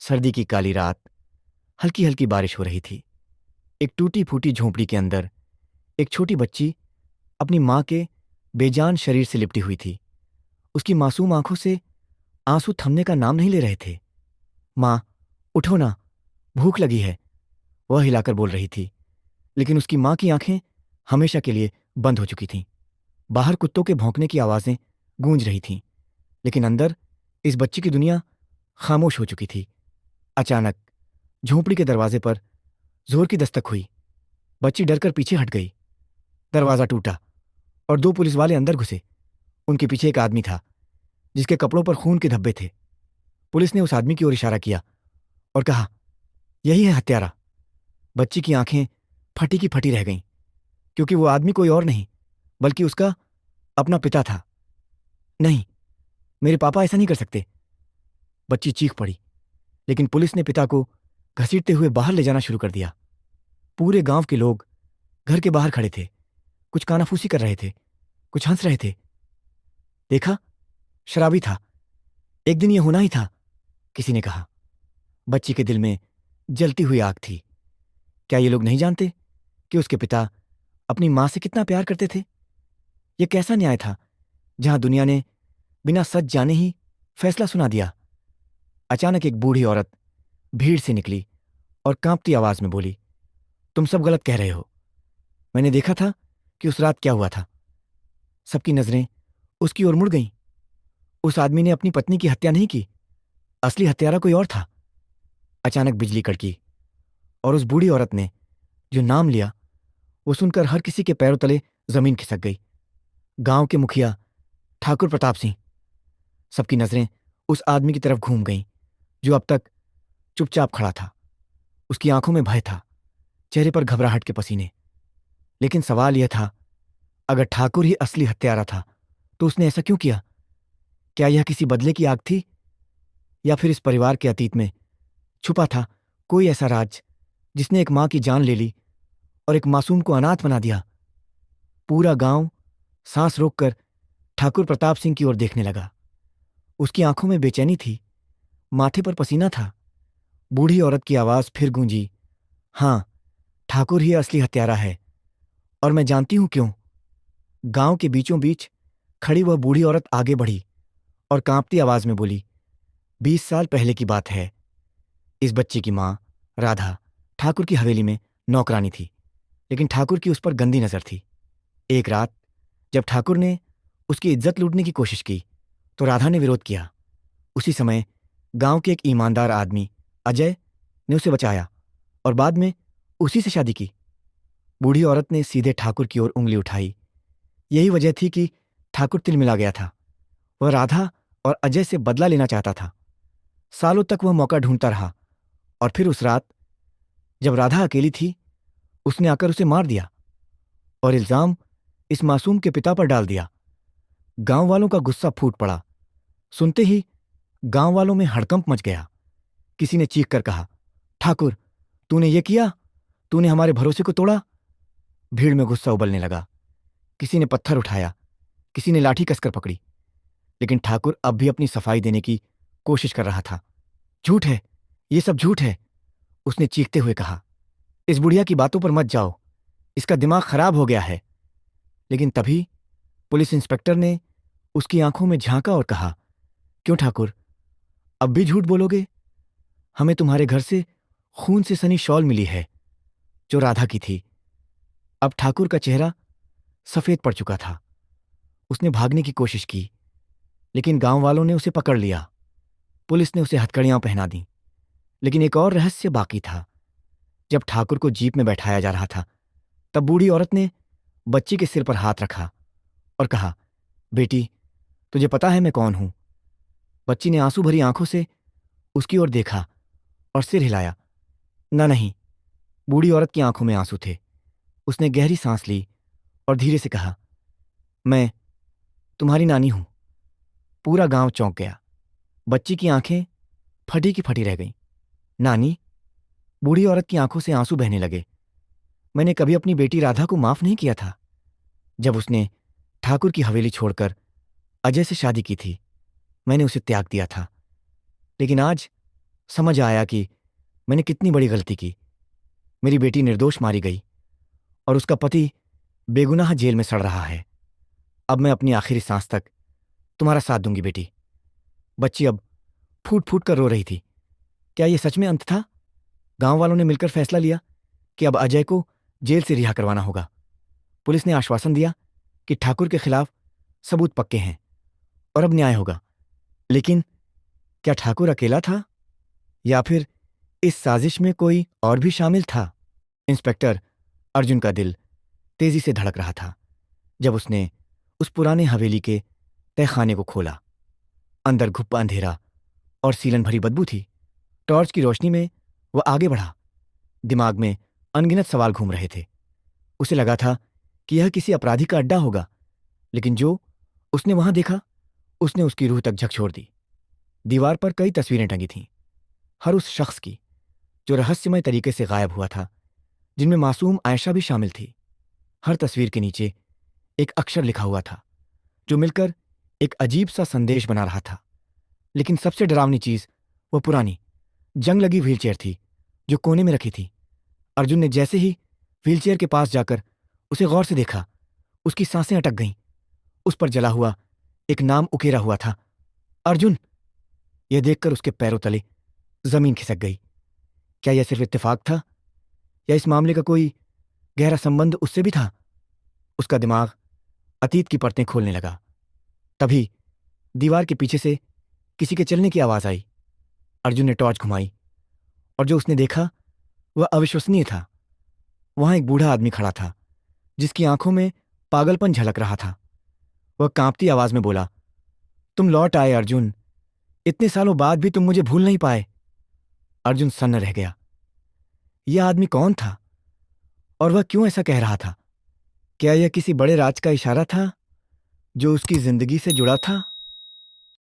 सर्दी की काली रात, हल्की हल्की बारिश हो रही थी। एक टूटी फूटी झोंपड़ी के अंदर एक छोटी बच्ची अपनी माँ के बेजान शरीर से लिपटी हुई थी। उसकी मासूम आंखों से आंसू थमने का नाम नहीं ले रहे थे। माँ, उठो ना, भूख लगी है, वह हिलाकर बोल रही थी। लेकिन उसकी माँ की आंखें हमेशा के लिए बंद हो चुकी थीं। बाहर कुत्तों के भौंकने की आवाज़ें गूंज रही थीं, लेकिन अंदर इस बच्ची की दुनिया खामोश हो चुकी थी। अचानक झोंपड़ी के दरवाजे पर जोर की दस्तक हुई। बच्ची डरकर पीछे हट गई। दरवाज़ा टूटा और दो पुलिस वाले अंदर घुसे। उनके पीछे एक आदमी था जिसके कपड़ों पर खून के धब्बे थे। पुलिस ने उस आदमी की ओर इशारा किया और कहा, यही है हत्यारा। बच्ची की आंखें फटी की फटी रह गईं, क्योंकि वो आदमी कोई और नहीं बल्कि उसका अपना पिता था। नहीं, मेरे पापा ऐसा नहीं कर सकते, बच्ची चीख पड़ी। लेकिन पुलिस ने पिता को घसीटते हुए बाहर ले जाना शुरू कर दिया। पूरे गांव के लोग घर के बाहर खड़े थे। कुछ कानाफूसी कर रहे थे, कुछ हंस रहे थे। देखा, शराबी था, एक दिन ये होना ही था, किसी ने कहा। बच्ची के दिल में जलती हुई आग थी। क्या ये लोग नहीं जानते कि उसके पिता अपनी मां से कितना प्यार करते थे? ये कैसा न्याय था जहां दुनिया ने बिना सच जाने ही फैसला सुना दिया। अचानक एक बूढ़ी औरत भीड़ से निकली और कांपती आवाज में बोली, तुम सब गलत कह रहे हो। मैंने देखा था कि उस रात क्या हुआ था। सबकी नजरें उसकी ओर मुड़ गईं। उस आदमी ने अपनी पत्नी की हत्या नहीं की, असली हत्यारा कोई और था। अचानक बिजली कड़की और उस बूढ़ी औरत ने जो नाम लिया, वो सुनकर हर किसी के पैरों तले जमीन खिसक गई। गांव के मुखिया ठाकुर प्रताप सिंह। सबकी नजरें उस आदमी की तरफ घूम गईं जो अब तक चुपचाप खड़ा था। उसकी आंखों में भय था, चेहरे पर घबराहट के पसीने। लेकिन सवाल यह था, अगर ठाकुर ही असली हत्यारा था तो उसने ऐसा क्यों किया? क्या यह किसी बदले की आग थी, या फिर इस परिवार के अतीत में छुपा था कोई ऐसा राज जिसने एक मां की जान ले ली और एक मासूम को अनाथ बना दिया? पूरा गांव सांस रोककर ठाकुर प्रताप सिंह की ओर देखने लगा। उसकी आंखों में बेचैनी थी, माथे पर पसीना था। बूढ़ी औरत की आवाज फिर गूंजी, हां, ठाकुर ही असली हत्यारा है, और मैं जानती हूं क्यों। गांव के बीचों बीच खड़ी वह बूढ़ी औरत आगे बढ़ी और कांपती आवाज में बोली, 20 साल पहले की बात है। इस बच्चे की मां राधा ठाकुर की हवेली में नौकरानी थी, लेकिन ठाकुर की उस पर गंदी नजर थी। एक रात जब ठाकुर ने उसकी इज्जत लूटने की कोशिश की तो राधा ने विरोध किया। उसी समय गांव के एक ईमानदार आदमी अजय ने उसे बचाया और बाद में उसी से शादी की। बूढ़ी औरत ने सीधे ठाकुर की ओर उंगली उठाई। यही वजह थी कि ठाकुर तिलमिला गया था। वह राधा और अजय से बदला लेना चाहता था। सालों तक वह मौका ढूंढता रहा, और फिर उस रात जब राधा अकेली थी, उसने आकर उसे मार दिया और इल्जाम इस मासूम के पिता पर डाल दिया। गांव वालों का गुस्सा फूट पड़ा। सुनते ही गांव वालों में हड़कंप मच गया। किसी ने चीख कर कहा, ठाकुर, तूने ये किया, तूने हमारे भरोसे को तोड़ा। भीड़ में गुस्सा उबलने लगा। किसी ने पत्थर उठाया, किसी ने लाठी कसकर पकड़ी, लेकिन ठाकुर अब भी अपनी सफाई देने की कोशिश कर रहा था। झूठ है, ये सब झूठ है, उसने चीखते हुए कहा। इस बुढ़िया की बातों पर मत जाओ, इसका दिमाग खराब हो गया है। लेकिन तभी पुलिस इंस्पेक्टर ने उसकी आंखों में झांका और कहा, क्यों ठाकुर, अब भी झूठ बोलोगे? हमें तुम्हारे घर से खून से सनी शॉल मिली है जो राधा की थी। अब ठाकुर का चेहरा सफेद पड़ चुका था। उसने भागने की कोशिश की, लेकिन गांव वालों ने उसे पकड़ लिया। पुलिस ने उसे हथकड़ियां पहना दी। लेकिन एक और रहस्य बाकी था। जब ठाकुर को जीप में बैठाया जा रहा था, तब बूढ़ी औरत ने बच्ची के सिर पर हाथ रखा और कहा, बेटी, तुझे पता है मैं कौन हूं? बच्ची ने आंसू भरी आंखों से उसकी ओर देखा और सिर हिलाया। ना, नहीं। बूढ़ी औरत की आंखों में आंसू थे। उसने गहरी सांस ली और धीरे से कहा, मैं तुम्हारी नानी हूं। पूरा गांव चौंक गया। बच्ची की आंखें फटी की फटी रह गईं। नानी? बूढ़ी औरत की आंखों से आंसू बहने लगे। मैंने कभी अपनी बेटी राधा को माफ नहीं किया था। जब उसने ठाकुर की हवेली छोड़कर अजय से शादी की थी, मैंने उसे त्याग दिया था। लेकिन आज समझ आया कि मैंने कितनी बड़ी गलती की। मेरी बेटी निर्दोष मारी गई और उसका पति बेगुनाह जेल में सड़ रहा है। अब मैं अपनी आखिरी सांस तक तुम्हारा साथ दूंगी बेटी। बच्ची अब फूट फूट कर रो रही थी। क्या यह सच में अंत था? गांव वालों ने मिलकर फैसला लिया कि अब अजय को जेल से रिहा करवाना होगा। पुलिस ने आश्वासन दिया कि ठाकुर के खिलाफ सबूत पक्के हैं और अब न्याय होगा। लेकिन क्या ठाकुर अकेला था या फिर इस साजिश में कोई और भी शामिल था? इंस्पेक्टर अर्जुन का दिल तेजी से धड़क रहा था जब उसने उस पुराने हवेली के तहखाने को खोला। अंदर घुप्पा अंधेरा और सीलन भरी बदबू थी। टॉर्च की रोशनी में वह आगे बढ़ा। दिमाग में अनगिनत सवाल घूम रहे थे। उसे लगा था कि यह किसी अपराधी का अड्डा होगा, लेकिन जो उसने वहां देखा उसने उसकी रूह तक झकझोर दी। दीवार पर कई तस्वीरें टंगी थीं, हर उस शख्स की जो रहस्यमय तरीके से गायब हुआ था, जिनमें मासूम आयशा भी शामिल थी। हर तस्वीर के नीचे एक अक्षर लिखा हुआ था जो मिलकर एक अजीब सा संदेश बना रहा था। लेकिन सबसे डरावनी चीज वह पुरानी जंग लगी व्हीलचेयर थी जो कोने में रखी थी। अर्जुन ने जैसे ही व्हीलचेयर के पास जाकर उसे गौर से देखा, उसकी सांसें अटक गईं। उस पर जला हुआ एक नाम उकेरा हुआ था, अर्जुन। यह देखकर उसके पैरों तले जमीन खिसक गई। क्या यह सिर्फ इत्तेफाक था या इस मामले का कोई गहरा संबंध उससे भी था? उसका दिमाग अतीत की परतें खोलने लगा। तभी दीवार के पीछे से किसी के चलने की आवाज आई। अर्जुन ने टॉर्च घुमाई और जो उसने देखा वह अविश्वसनीय था। वहां एक बूढ़ा आदमी खड़ा था जिसकी आंखों में पागलपन झलक रहा था। वह कांपती आवाज में बोला, तुम लौट आए अर्जुन। इतने सालों बाद भी तुम मुझे भूल नहीं पाए। अर्जुन सन्न रह गया। यह आदमी कौन था और वह क्यों ऐसा कह रहा था? क्या यह किसी बड़े राज का इशारा था जो उसकी जिंदगी से जुड़ा था?